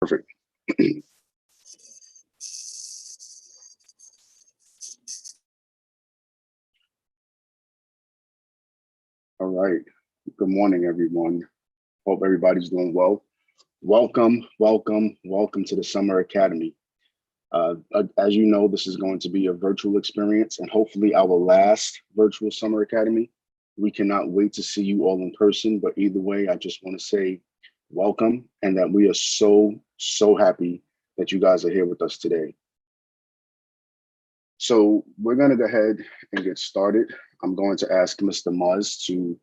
Perfect. All right. Good morning, everyone. Hope everybody's doing well. Welcome to the Summer Academy. As you know, this is going to be a virtual experience and hopefully our last virtual Summer Academy. We cannot wait to see you all in person, but either way, I just want to say welcome and that we are so happy that you guys are here with us today. So we're going to go ahead and get started. I'm going to ask Mr. Muzz to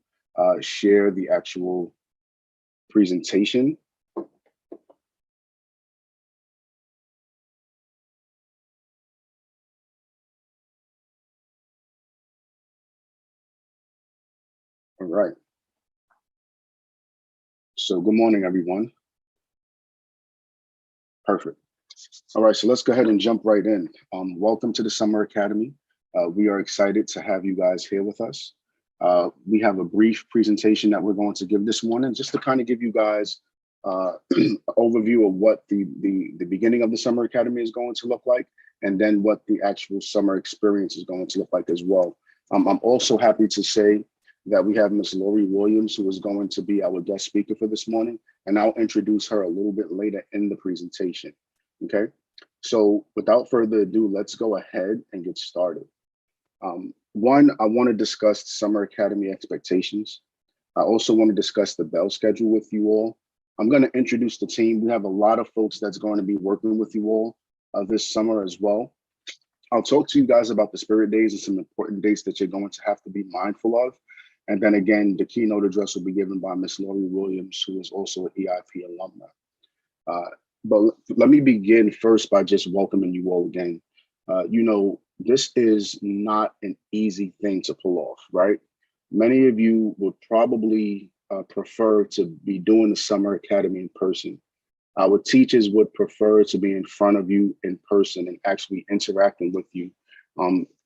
share the actual presentation. All right. So good morning, everyone. Perfect. All right, so let's go ahead and jump right in. Welcome to the Summer Academy. We are excited to have you guys here with us. We have a brief presentation that we're going to give this morning, just to kind of give you guys an overview of what the beginning of the Summer Academy is going to look like, and then what the actual summer experience is going to look like as well. I'm also happy to say that we have Miss Lori Williams, who is going to be our guest speaker for this morning, and I'll introduce her a little bit later in the presentation. Okay, so without further ado, let's go ahead and get started. One, I want to discuss Summer Academy expectations. I also want to discuss the bell schedule with you all. I'm going to introduce the team. We have a lot of folks that's going to be working with you all this summer as well. I'll talk to you guys about the Spirit Days and some important dates that you're going to have to be mindful of. And then again, the keynote address will be given by Miss Lori Williams, who is also an EIP alumna. But let me begin first by just welcoming you all again. You know, this is not an easy thing to pull off, right? Many of you would probably prefer to be doing the Summer Academy in person. Our teachers would prefer to be in front of you in person and actually interacting with you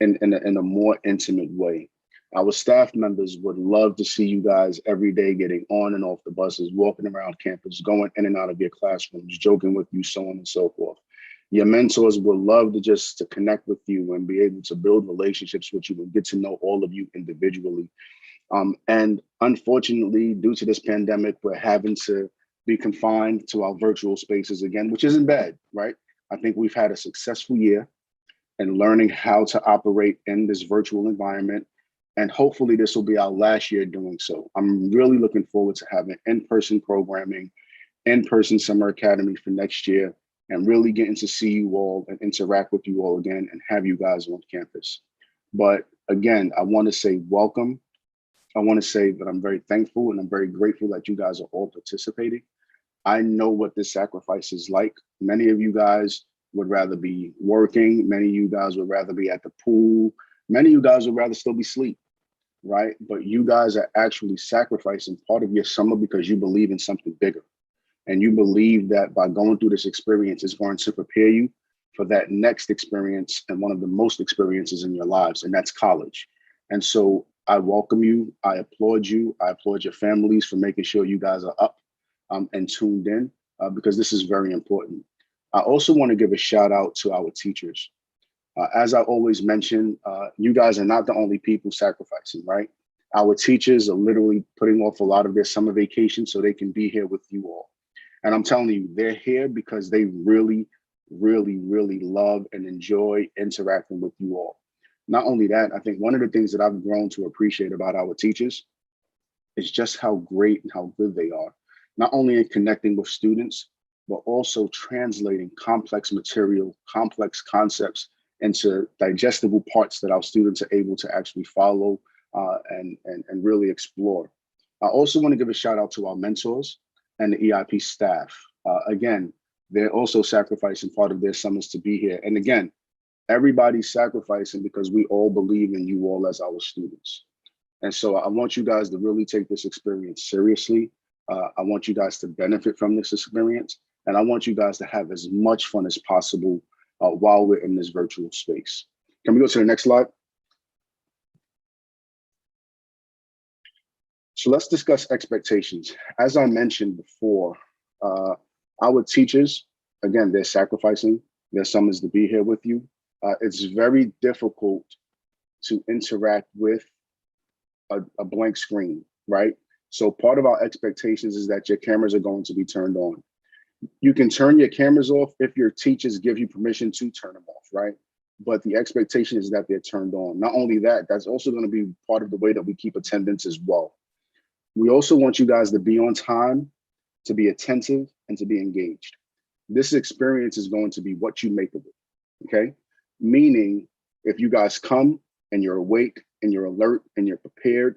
in a more intimate way. Our staff members would love to see you guys every day getting on and off the buses, walking around campus, going in and out of your classrooms, joking with you, so on and so forth. Your mentors would love to connect with you and be able to build relationships with you and get to know all of you individually. And unfortunately, due to this pandemic, we're having to be confined to our virtual spaces again, which isn't bad, right? I think we've had a successful year in learning how to operate in this virtual environment. And hopefully this will be our last year doing so. I'm really looking forward to having in-person programming, in-person Summer Academy for next year, and really getting to see you all and interact with you all again and have you guys on campus. But again, I want to say welcome. I want to say that I'm very thankful and I'm very grateful that you guys are all participating. I know what this sacrifice is like. Many of you guys would rather be working. Many of you guys would rather be at the pool. Many of you guys would rather still be asleep, right? But you guys are actually sacrificing part of your summer because you believe in something bigger. And you believe that by going through this experience is going to prepare you for that next experience and one of the most experiences in your lives, and that's college. And so I welcome you. I applaud you. I applaud your families for making sure you guys are up and tuned in because this is very important. I also want to give a shout out to our teachers. As I always mention, you guys are not the only people sacrificing, right? Our teachers are literally putting off a lot of their summer vacation so they can be here with you all. And I'm telling you, they're here because they really love and enjoy interacting with you all. Not only that, I think one of the things that I've grown to appreciate about our teachers is just how great and how good they are, not only in connecting with students, but also translating complex material, complex concepts into digestible parts that our students are able to actually follow and really explore. I also want to give a shout out to our mentors and the EIP staff. Again, they're also sacrificing part of their summers to be here. And again, everybody's sacrificing because we all believe in you all as our students. And so I want you guys to really take this experience seriously. I want you guys to benefit from this experience. And I want you guys to have as much fun as possible while we're in this virtual space. Can we go to the next slide? So let's discuss expectations. As I mentioned before, our teachers again, they're sacrificing their summers to be here with you. It's very difficult to interact with a blank screen, right? So part of our expectations is that your cameras are going to be turned on. You can turn your cameras off if your teachers give you permission to turn them off, right? But the expectation is that they're turned on. Not only that, that's also going to be part of the way that we keep attendance as well. We also want you guys to be on time, to be attentive, and to be engaged. This experience is going to be what you make of it, okay? Meaning, if you guys come and you're awake and you're alert and you're prepared,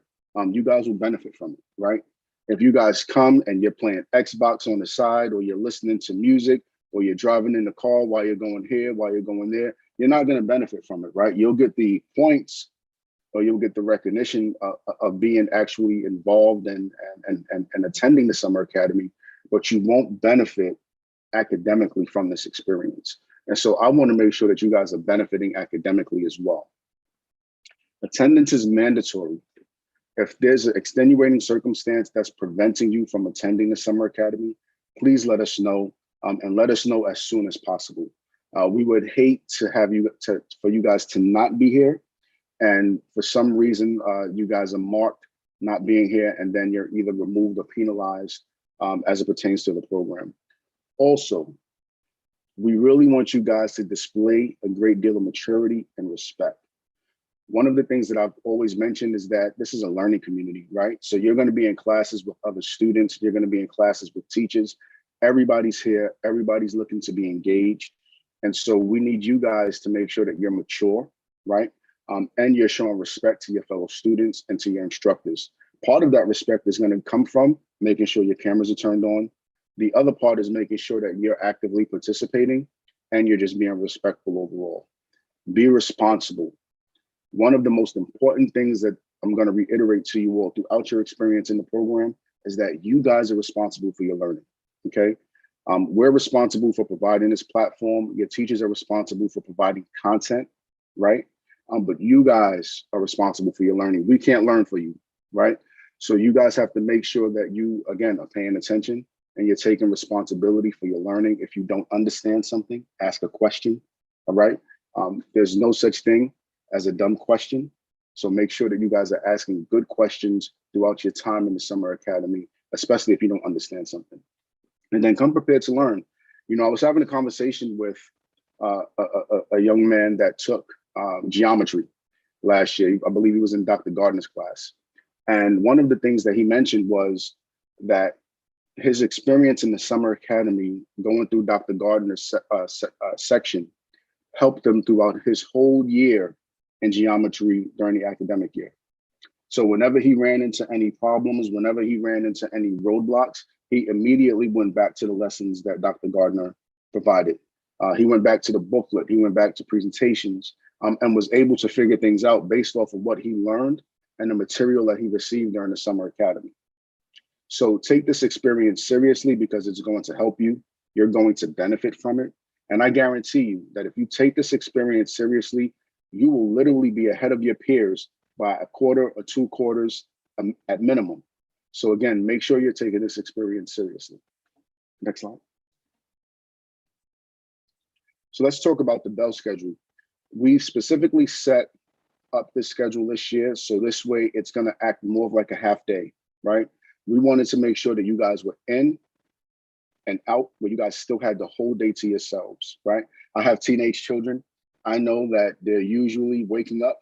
you guys will benefit from it, right? If you guys come and you're playing Xbox on the side, or you're listening to music, or you're driving in the car while you're going here, while you're going there, you're not going to benefit from it, right? You'll get the points, or you'll get the recognition of being actually involved and attending the summer academy, but you won't benefit academically from this experience. And so I want to make sure that you guys are benefiting academically as well. Attendance is mandatory. If there's an extenuating circumstance that's preventing you from attending the summer academy, please let us know, and let us know as soon as possible. We would hate for you guys to not be here, and for some reason you guys are marked not being here, and then you're either removed or penalized as it pertains to the program. Also, we really want you guys to display a great deal of maturity and respect. One of the things that I've always mentioned is that this is a learning community, right? So you're going to be in classes with other students. You're going to be in classes with teachers. Everybody's here. Everybody's looking to be engaged. And so we need you guys to make sure that you're mature, right? And you're showing respect to your fellow students and to your instructors. Part of that respect is going to come from making sure your cameras are turned on. The other part is making sure that you're actively participating and you're just being respectful overall. Be responsible. One of the most important things that I'm going to reiterate to you all throughout your experience in the program is that you guys are responsible for your learning, okay? We're responsible for providing this platform. Your teachers are responsible for providing content, right? But you guys are responsible for your learning. We can't learn for you, right? So you guys have to make sure that you, again, are paying attention and you're taking responsibility for your learning. If you don't understand something, ask a question, all right? There's no such thing as a dumb question. So make sure that you guys are asking good questions throughout your time in the summer academy, especially if you don't understand something. And then come prepared to learn. You know, I was having a conversation with a young man that took geometry last year. I believe he was in Dr. Gardner's class. And one of the things that he mentioned was that his experience in the summer academy, going through Dr. Gardner's section, helped him throughout his whole year in geometry during the academic year. So whenever he ran into any problems, whenever he ran into any roadblocks, he immediately went back to the lessons that Dr. Gardner provided. He went back to the booklet, he went back to presentations, and was able to figure things out based off of what he learned and the material that he received during the summer academy. So take this experience seriously because it's going to help you. You're going to benefit from it. And I guarantee you that if you take this experience seriously, you will literally be ahead of your peers by a quarter or 2 quarters at minimum. So again, make sure you're taking this experience seriously. Next slide. So let's talk about the bell schedule. We specifically set up this schedule this year, so this way it's going to act more of like a half day, right? We wanted to make sure that you guys were in and out, where you guys still had the whole day to yourselves, right? I have teenage children. I know that they're usually waking up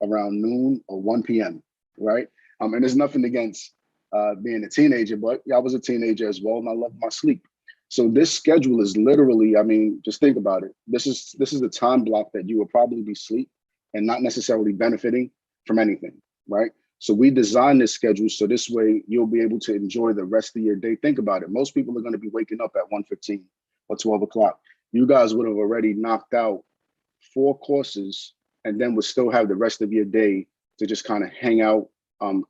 around noon or 1 p.m., right? And there's nothing against being a teenager, but I was a teenager as well, and I loved my sleep. So this schedule is literally, I mean, just think about it. This is the time block that you will probably be asleep and not necessarily benefiting from anything, right? So we designed this schedule so this way you'll be able to enjoy the rest of your day. Think about it. Most people are going to be waking up at 1:15 or 12 o'clock. You guys would have already knocked out 4 courses and then would still have the rest of your day to just kind of hang out,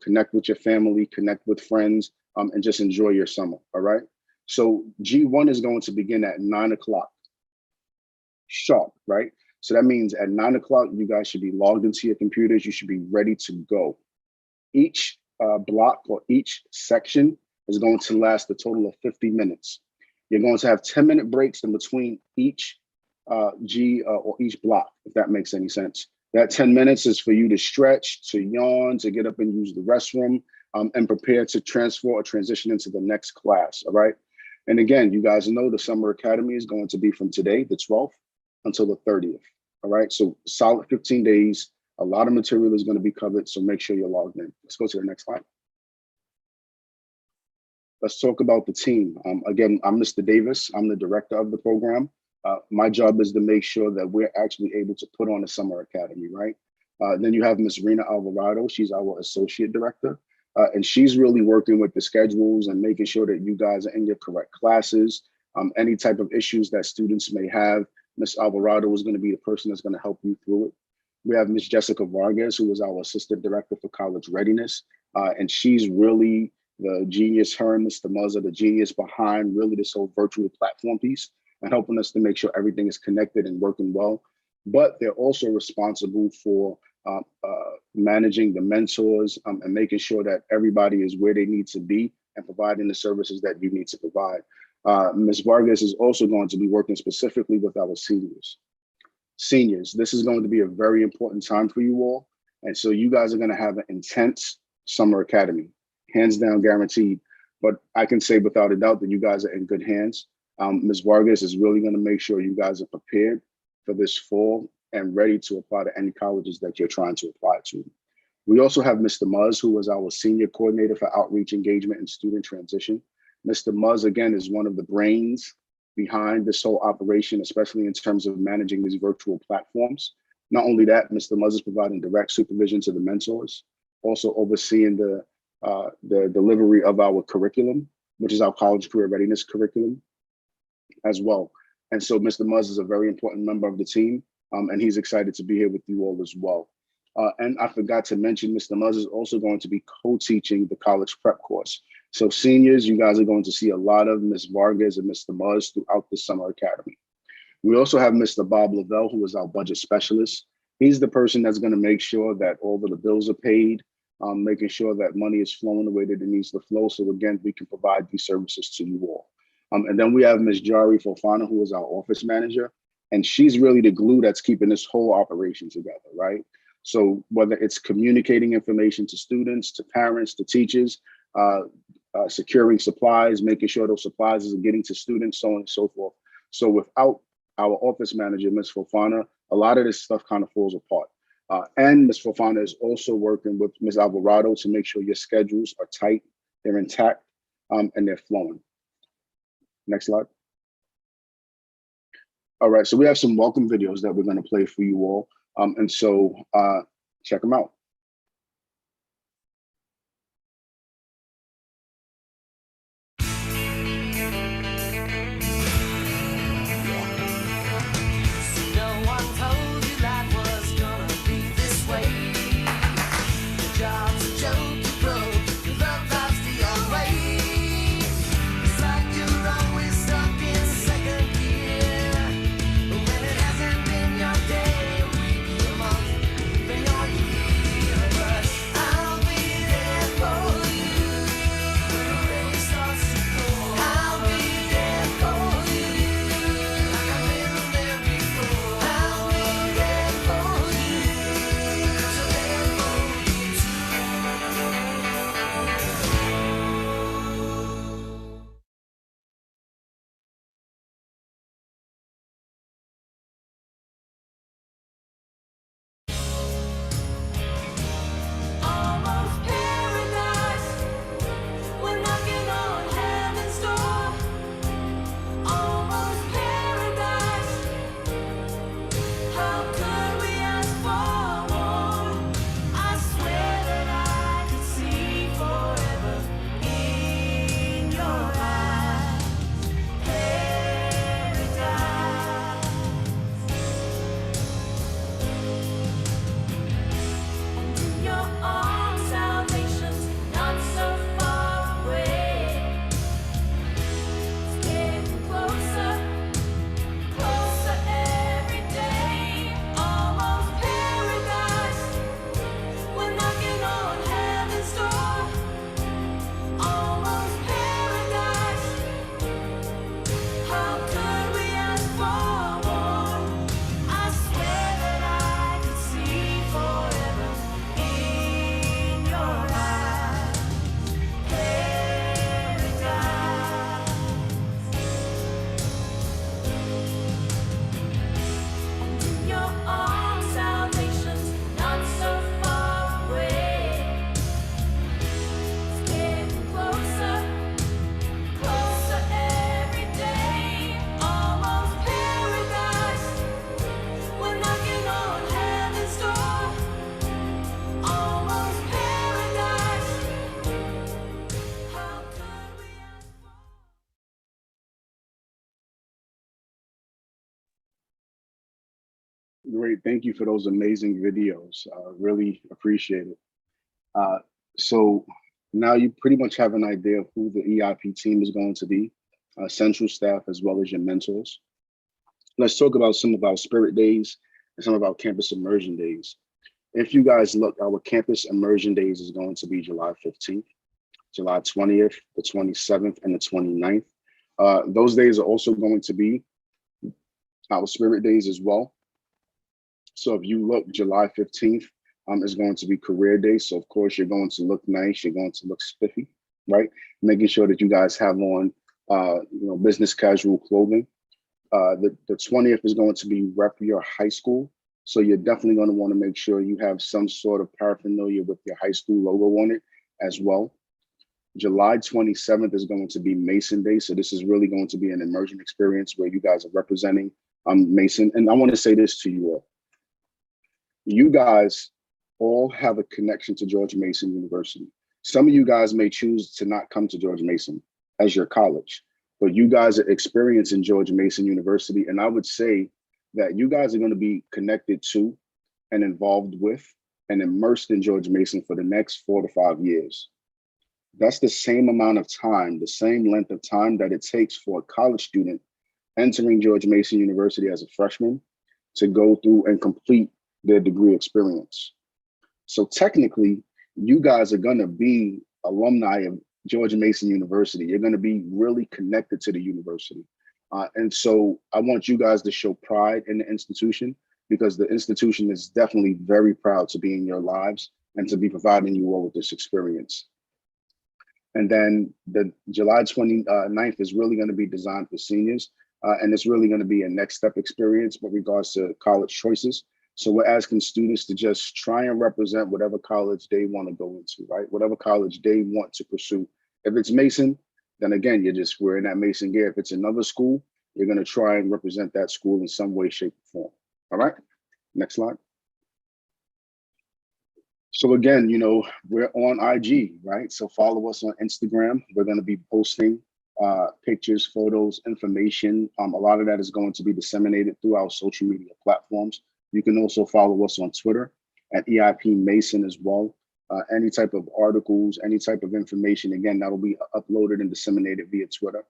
connect with your family, connect with friends, and just enjoy your summer, all right? So G1 is going to begin at 9 o'clock sharp, right? So that means at 9 o'clock, you guys should be logged into your computers. You should be ready to go. Each block or each section is going to last a total of 50 minutes. You're going to have 10-minute breaks in between each or each block, if that makes any sense. That 10 minutes is for you to stretch, to yawn, to get up and use the restroom, and prepare to transfer or transition into the next class, all right? And again, you guys know the Summer Academy is going to be from today, the 12th, until the 30th, all right? So solid 15 days, a lot of material is going to be covered, so make sure you're logged in. Let's go to the next slide. Let's talk about the team. Again, I'm Mr. Davis. I'm the director of the program. My job is to make sure that we're actually able to put on a Summer Academy, right? Then you have Ms. Rena Alvarado. She's our associate director. And she's really working with the schedules and making sure that you guys are in your correct classes. Any type of issues that students may have, Ms. Alvarado is going to be the person that's going to help you through it. We have Ms. Jessica Vargas, who is our assistant director for college readiness. And she's really the genius, her and Mr. Muzza, the genius behind really this whole virtual platform piece and helping us to make sure everything is connected and working well. But they're also responsible for managing the mentors and making sure that everybody is where they need to be and providing the services that you need to provide. Ms. Vargas is also going to be working specifically with our seniors. Seniors, this is going to be a very important time for you all. And so you guys are going to have an intense Summer Academy, hands down guaranteed. But I can say without a doubt that you guys are in good hands. Ms. Vargas is really going to make sure you guys are prepared for this fall and ready to apply to any colleges that you're trying to apply to. We also have Mr. Muzz, who is our senior coordinator for outreach, engagement, and student transition. Mr. Muzz, again, is one of the brains behind this whole operation, especially in terms of managing these virtual platforms. Not only that, Mr. Muzz is providing direct supervision to the mentors, also overseeing the delivery of our curriculum, which is our college career readiness curriculum as well. And so Mr. Muzz is a very important member of the team, and he's excited to be here with you all as well. And I forgot to mention, Mr. Muzz is also going to be co-teaching the college prep course. So seniors, you guys are going to see a lot of Ms. Vargas and Mr. Muzz throughout the Summer Academy. We also have Mr. Bob Lavelle, who is our budget specialist. He's the person that's going to make sure that all of the bills are paid, making sure that money is flowing the way that it needs to flow. So again, we can provide these services to you all. And then we have Ms. Jari Fofana, who is our office manager, and she's really the glue that's keeping this whole operation together, right? So whether it's communicating information to students, to parents, to teachers, securing supplies, making sure those supplies are getting to students, so on and so forth. So without our office manager, Ms. Fofana, a lot of this stuff kind of falls apart. And Ms. Fofana is also working with Ms. Alvarado to make sure your schedules are tight, they're intact, and they're flowing. Next slide. All right, so we have some welcome videos that we're going to play for you all. And so check them out. Great. Thank you for those amazing videos. Really appreciate it. Uh, so now you pretty much have an idea of who the EIP team is going to be, central staff, as well as your mentors. Let's talk about some of our spirit days and some of our campus immersion days. If you guys look, our campus immersion days is going to be July 15th, July 20th, the 27th, and the 29th. Those days are also going to be our spirit days as well. So if you look, July 15th is going to be career day. So of course you're going to look nice, you're going to look spiffy, right? Making sure that you guys have on business casual clothing. The 20th is going to be rep your high school. So you're definitely going to want to make sure you have some sort of paraphernalia with your high school logo on it as well. July 27th is going to be Mason Day. So this is really going to be an immersion experience where you guys are representing Mason. And I want to say this to you all. You guys all have a connection to George Mason University. Some of you guys may choose to not come to George Mason as your college, but you guys are experiencing George Mason University. And I would say that you guys are going to be connected to and involved with and immersed in George Mason for the next 4 to 5 years. That's the same amount of time, the same length of time that it takes for a college student entering George Mason University as a freshman to go through and complete their degree experience. So technically, you guys are going to be alumni of George Mason University. You're going to be really connected to the university. And so I want you guys to show pride in the institution, because the institution is definitely very proud to be in your lives and to be providing you all with this experience. And then the July 29th is really going to be designed for seniors. And it's really going to be a next step experience with regards to college choices. So we're asking students to just try and represent whatever college they want to go into, right? Whatever college they want to pursue. If it's Mason, then again, you're just wearing that Mason gear. If it's another school, you're going to try and represent that school in some way, shape, or form. All right, next slide. So again, we're on IG, right? So follow us on Instagram. We're going to be posting pictures, photos, information. A lot of that is going to be disseminated through our social media platforms. You can also follow us on Twitter at EIP Mason as well. Any type of articles, any type of information, again, that'll be uploaded and disseminated via Twitter.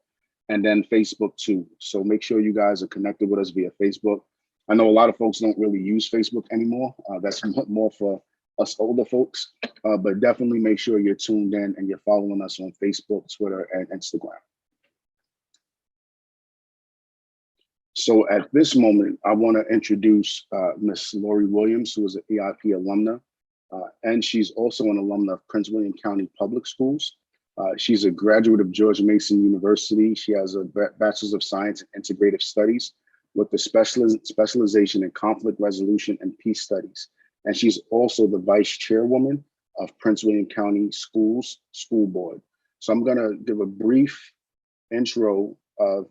And then Facebook too. So make sure you guys are connected with us via Facebook. I know a lot of folks don't really use Facebook anymore. That's more for us older folks, but definitely make sure you're tuned in and you're following us on Facebook, Twitter, and Instagram. So at this moment, I want to introduce Miss Lori Williams, who is an EIP alumna, and she's also an alumna of Prince William County Public Schools. She's a graduate of George Mason University. She has a Bachelor's of Science in Integrative Studies with the specialization in conflict resolution and peace studies. And she's also the vice chairwoman of Prince William County Schools School Board. So I'm going to give a brief intro of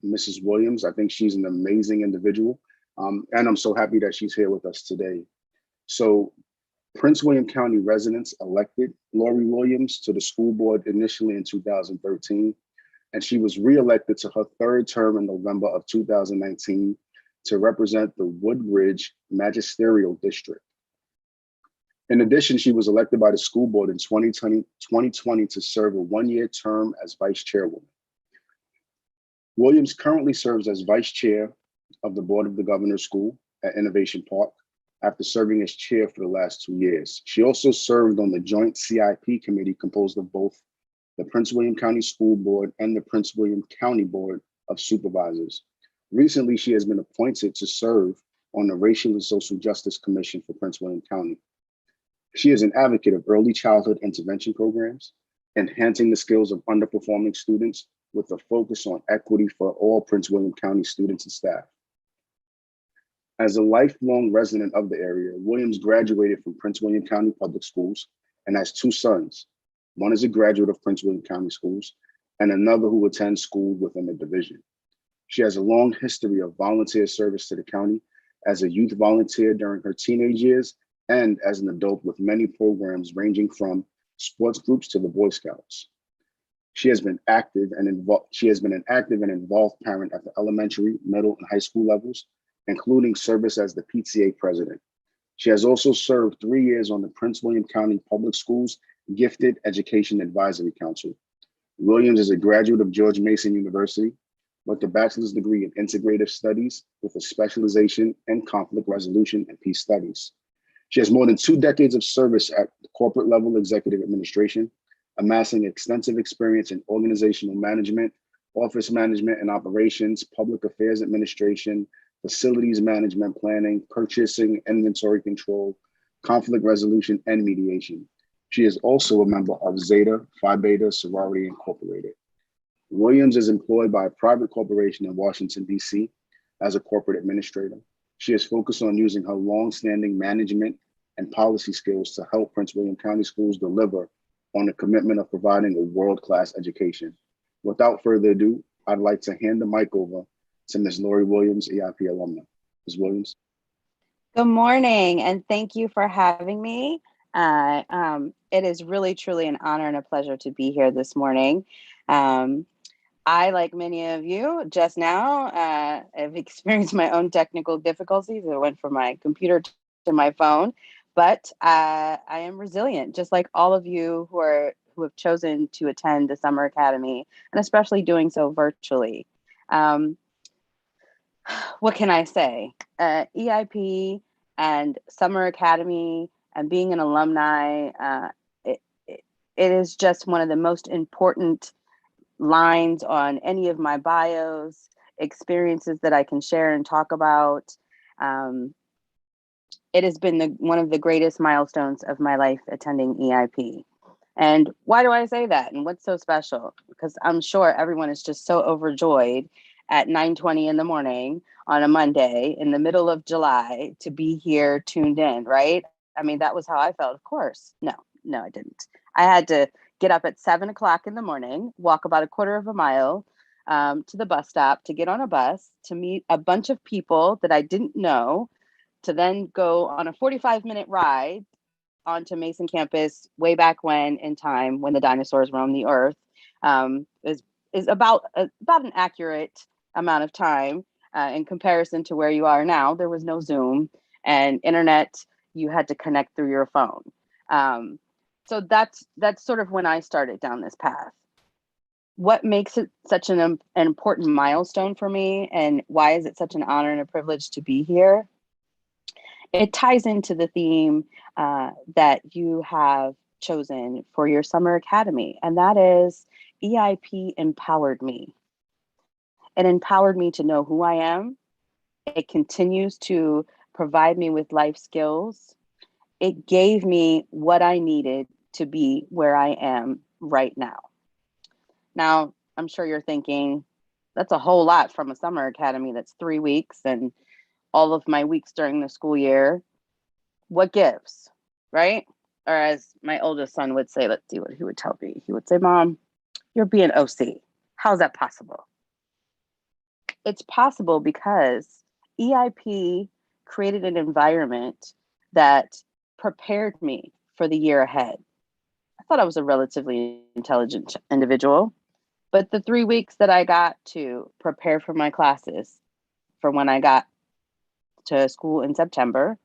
Mrs. Williams. I think she's an amazing individual. And I'm so happy that she's here with us today. So Prince William County residents elected Lori Williams to the school board initially in 2013, and she was reelected to her third term in November of 2019 to represent the Woodbridge Magisterial District. In addition, she was elected by the school board in 2020 to serve a one-year term as vice chairwoman. Williams currently serves as vice chair of the Board of the Governor's School at Innovation Park after serving as chair for the last 2 years. She also served on the joint CIP committee composed of both the Prince William County School Board and the Prince William County Board of Supervisors. Recently, she has been appointed to serve on the Racial and Social Justice Commission for Prince William County. She is an advocate of early childhood intervention programs, enhancing the skills of underperforming students with a focus on equity for all Prince William County students and staff. As a lifelong resident of the area, Williams graduated from Prince William County Public Schools and has 2 sons. One is a graduate of Prince William County Schools and another who attends school within the division. She has a long history of volunteer service to the county as a youth volunteer during her teenage years and as an adult with many programs ranging from sports groups to the Boy Scouts. She has been an active and involved parent at the elementary, middle, and high school levels, including service as the PTA president. She has also served 3 years on the Prince William County Public Schools Gifted Education Advisory Council. Williams is a graduate of George Mason University with a bachelor's degree in integrative studies with a specialization in conflict resolution and peace studies. She has more than 2 decades of service at the corporate level executive administration, amassing extensive experience in organizational management, office management and operations, public affairs administration, facilities management planning, purchasing, inventory control, conflict resolution, and mediation. She is also a member of Zeta Phi Beta Sorority Incorporated. Williams is employed by a private corporation in Washington, D.C. as a corporate administrator. She is focused on using her long-standing management and policy skills to help Prince William County Schools deliver on the commitment of providing a world-class education. Without further ado, I'd like to hand the mic over to Ms. Lori Williams, EIP alumna. Ms. Williams. Good morning, and thank you for having me. It is really, truly an honor and a pleasure to be here this morning. I, like many of you, just now have experienced my own technical difficulties. I went from my computer to my phone, but I am resilient, just like all of you who have chosen to attend the Summer Academy, and especially doing so virtually. What can I say? EIP and Summer Academy and being an alumni, it is just one of the most important lines on any of my bios, experiences that I can share and talk about. It has been one of the greatest milestones of my life attending EIP. And why do I say that? And what's so special? Because I'm sure everyone is just so overjoyed at 9:20 in the morning on a Monday in the middle of July to be here tuned in, right? I mean, that was how I felt. Of course. No, I didn't. I had to get up at 7 o'clock in the morning, walk about a quarter of a mile to the bus stop to get on a bus to meet a bunch of people that I didn't know, to then go on a 45-minute ride onto Mason campus way back when in time when the dinosaurs roamed the earth, is about an accurate amount of time in comparison to where you are now. There was no Zoom and internet. You had to connect through your phone. So that's sort of when I started down this path. What makes it such an important milestone for me, and why is it such an honor and a privilege to be here? It ties into the theme that you have chosen for your Summer Academy, and that is EIP empowered me. It empowered me to know who I am. It continues to provide me with life skills. It gave me what I needed to be where I am right now. Now, I'm sure you're thinking, that's a whole lot from a Summer Academy that's 3 weeks and all of my weeks during the school year. What gives, right? Or as my oldest son would say, let's see what he would tell me. He would say, Mom, you're being OC. How's that possible? It's possible because EIP created an environment that prepared me for the year ahead. I thought I was a relatively intelligent individual, but the 3 weeks that I got to prepare for my classes for when I got to school in September,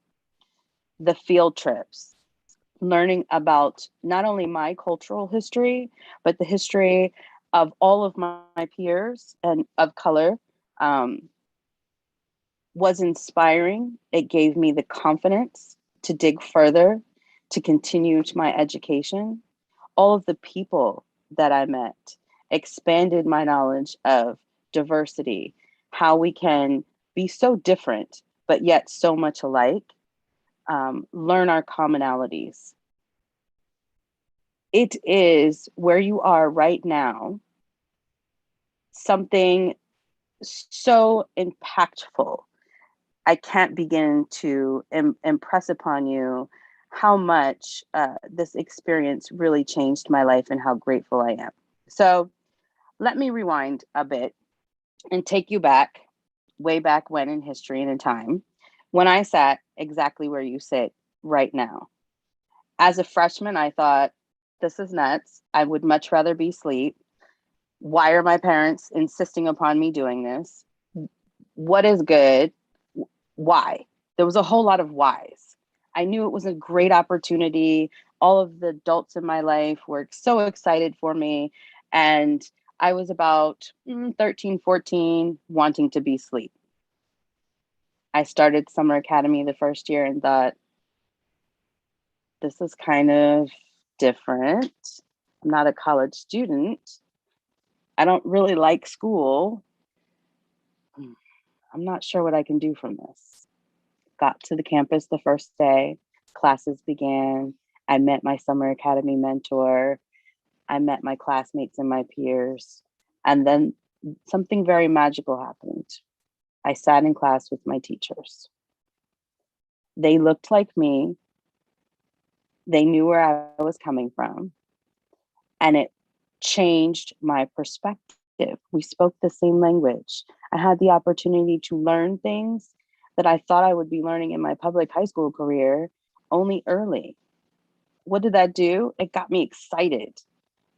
the field trips, learning about not only my cultural history, but the history of all of my peers and of color, was inspiring. It gave me the confidence to dig further, to continue to my education. All of the people that I met expanded my knowledge of diversity, how we can be so different, but yet so much alike, learn our commonalities. It is where you are right now, something so impactful. I can't begin to impress upon you how much this experience really changed my life and how grateful I am. So let me rewind a bit and take you back, way back when in history and in time, when I sat exactly where you sit right now. As a freshman, I thought, this is nuts. I would much rather be asleep. Why are my parents insisting upon me doing this? What is good? why. There was a whole lot of whys. I knew it was a great opportunity. All of the adults in my life were so excited for me. And I was about 13, 14, wanting to be asleep. I started summer academy the first year and thought, this is kind of different. I'm not a college student. I don't really like school. I'm not sure what I can do from this. Got to the campus the first day, classes began. I met my summer academy mentor. I met my classmates and my peers. And then something very magical happened. I sat in class with my teachers. They looked like me. They knew where I was coming from. And it changed my perspective. We spoke the same language. I had the opportunity to learn things that I thought I would be learning in my public high school career only early. What did that do? It got me excited.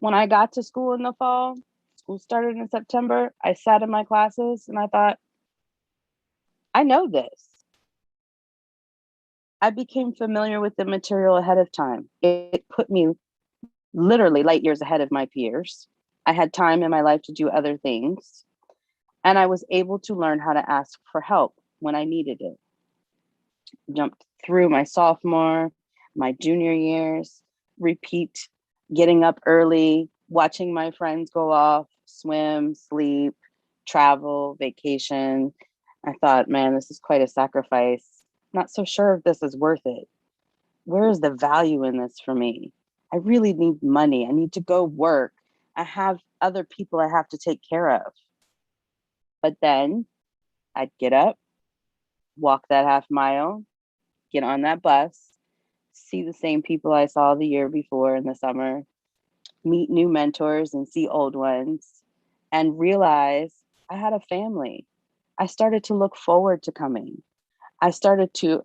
When I got to school in the fall, school started in September, I sat in my classes and I thought, I know this. I became familiar with the material ahead of time. It put me literally light years ahead of my peers. I had time in my life to do other things, and I was able to learn how to ask for help when I needed it. Jumped through my sophomore, my junior years, repeat getting up early, watching my friends go off, swim, sleep, travel, vacation. I thought, man, this is quite a sacrifice. Not so sure if this is worth it. Where is the value in this for me? I really need money. I need to go work. I have other people I have to take care of. But then I'd get up, walk that half mile, get on that bus, see the same people I saw the year before in the summer, meet new mentors and see old ones, and realize I had a family. I started to look forward to coming. I started to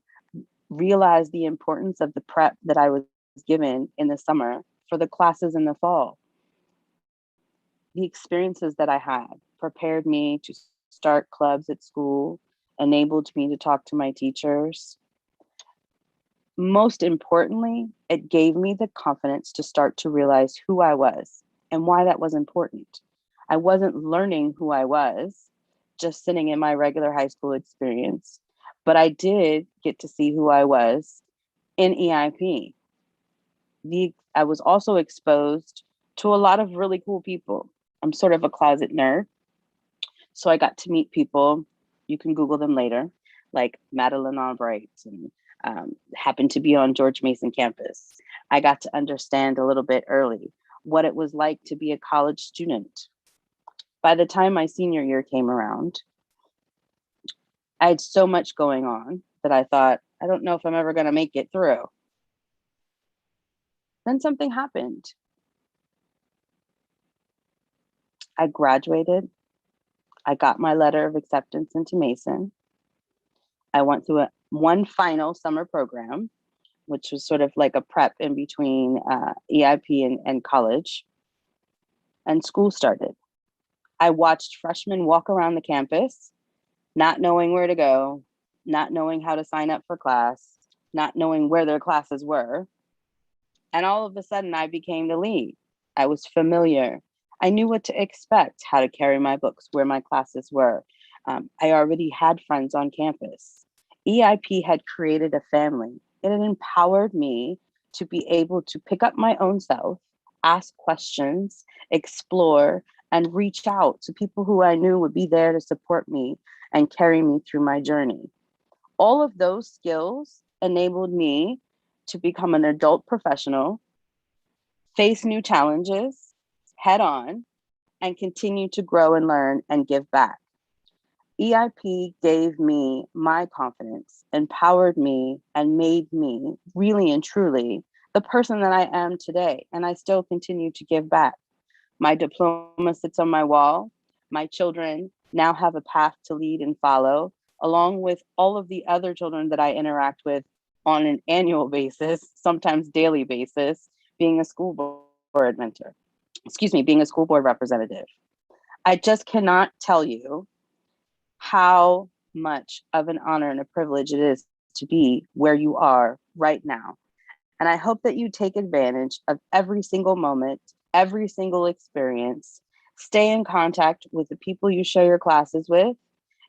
realize the importance of the prep that I was given in the summer for the classes in the fall. The experiences that I had prepared me to start clubs at school, enabled me to talk to my teachers. Most importantly, it gave me the confidence to start to realize who I was and why that was important. I wasn't learning who I was just sitting in my regular high school experience, but I did get to see who I was in EIP. I was also exposed to a lot of really cool people. I'm sort of a closet nerd. So I got to meet people, you can Google them later, like Madeline Albright, and happened to be on George Mason campus. I got to understand a little bit early what it was like to be a college student. By the time my senior year came around, I had so much going on that I thought, I don't know if I'm ever going to make it through. Then something happened. I graduated. I got my letter of acceptance into Mason. I went through one final summer program, which was sort of like a prep in between EIP and college, and school started. I watched freshmen walk around the campus, not knowing where to go, not knowing how to sign up for class, not knowing where their classes were. And all of a sudden, I became the lead. I was familiar. I knew what to expect, how to carry my books, where my classes were. I already had friends on campus. EIP had created a family. It had empowered me to be able to pick up my own self, ask questions, explore, and reach out to people who I knew would be there to support me and carry me through my journey. All of those skills enabled me to become an adult professional, face new challenges head on, and continue to grow and learn and give back. EIP gave me my confidence, empowered me, and made me really and truly the person that I am today. And I still continue to give back. My diploma sits on my wall. My children now have a path to lead and follow, along with all of the other children that I interact with on an annual basis, sometimes daily basis, being a school board mentor, being a school board representative. I just cannot tell you how much of an honor and a privilege it is to be where you are right now. And I hope that you take advantage of every single moment, every single experience. Stay in contact with the people you share your classes with,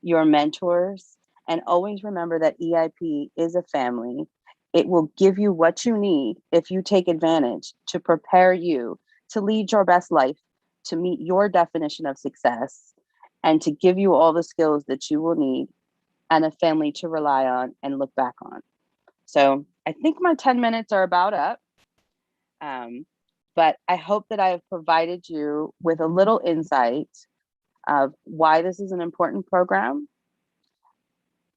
your mentors, and always remember that EIP is a family. It will give you what you need if you take advantage to prepare you to lead your best life, to meet your definition of success, and to give you all the skills that you will need and a family to rely on and look back on. So I think my 10 minutes are about up. But I hope that I have provided you with a little insight of why this is an important program,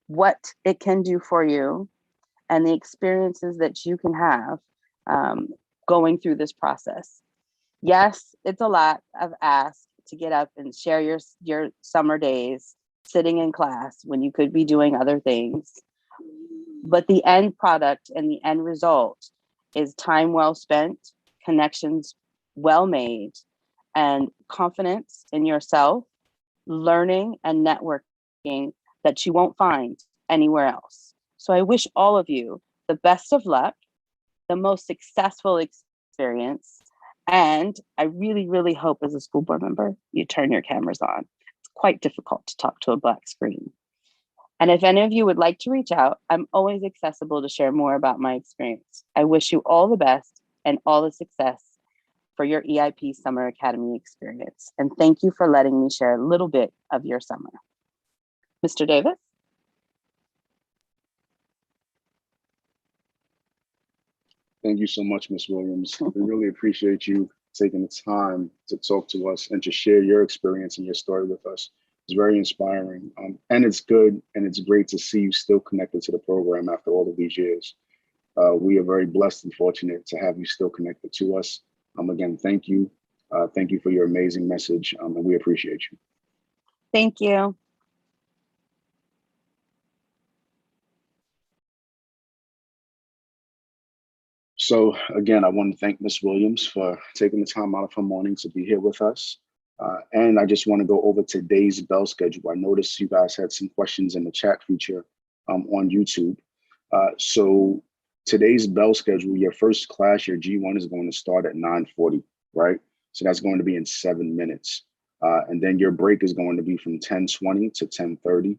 what it can do for you, and the experiences that you can have going through this process. Yes, it's a lot of ask to get up and share your summer days sitting in class when you could be doing other things. But the end product and the end result is time well spent, connections well made, and confidence in yourself, learning and networking that you won't find anywhere else. So I wish all of you the best of luck, the most successful experience, and I really, really hope as a school board member, you turn your cameras on. It's quite difficult to talk to a black screen. And if any of you would like to reach out, I'm always accessible to share more about my experience. I wish you all the best and all the success for your EIP Summer Academy experience. And thank you for letting me share a little bit of your summer. Mr. Davis? Thank you so much, Ms. Williams. We really appreciate you taking the time to talk to us and to share your experience and your story with us. It's very inspiring. And it's good and it's great to see you still connected to the program after all of these years. We are very blessed and fortunate to have you still connected to us. Again, thank you. Thank you for your amazing message, and we appreciate you. Thank you. So again, I want to thank Ms. Williams for taking the time out of her morning to be here with us. And I just want to go over today's bell schedule. I noticed you guys had some questions in the chat feature on YouTube. So today's bell schedule, your first class, your G1 is going to start at 9:40, right? So that's going to be in 7 minutes. And then your break is going to be from 10:20 to 10:30.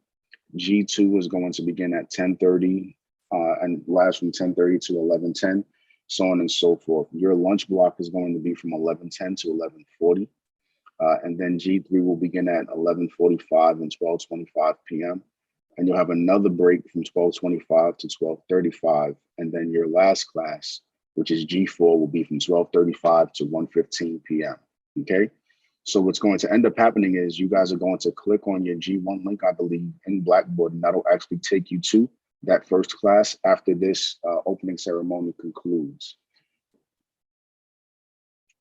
G2 is going to begin at 10:30 and last from 10:30 to 11:10, so on and so forth. Your lunch block is going to be from 11:10 to 11:40. And then G3 will begin at 11:45 and 12:25 p.m. And you'll have another break from 12:25 to 12:35. And then your last class, which is G4, will be from 12:35 to 1:15 p.m. Okay. So what's going to end up happening is you guys are going to click on your G1 link, I believe, in Blackboard, and that'll actually take you to that first class after this opening ceremony concludes.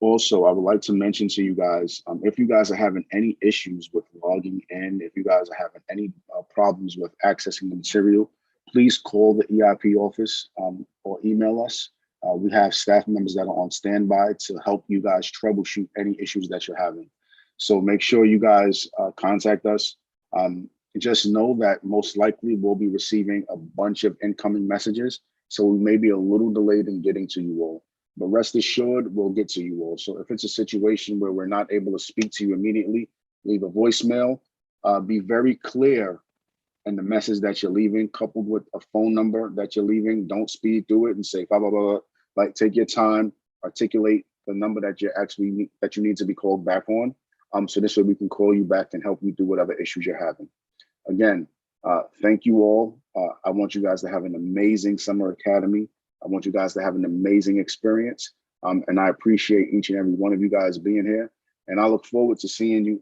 Also, I would like to mention to you guys, if you guys are having any issues with logging in, if you guys are having any problems with accessing the material, please call the EIP office or email us. We have staff members that are on standby to help you guys troubleshoot any issues that you're having. So make sure you guys contact us. Just know that most likely we'll be receiving a bunch of incoming messages. So we may be a little delayed in getting to you all. But rest assured, we'll get to you all. So if it's a situation where we're not able to speak to you immediately, leave a voicemail. Be very clear in the message that you're leaving, coupled with a phone number that you're leaving. Don't speed through it and say blah, blah, blah. Like, take your time, articulate the number that you need to be called back on. So this way we can call you back and help you through whatever issues you're having. Again, thank you all. I want you guys to have an amazing summer academy. I want you guys to have an amazing experience. And I appreciate each and every one of you guys being here. And I look forward to seeing you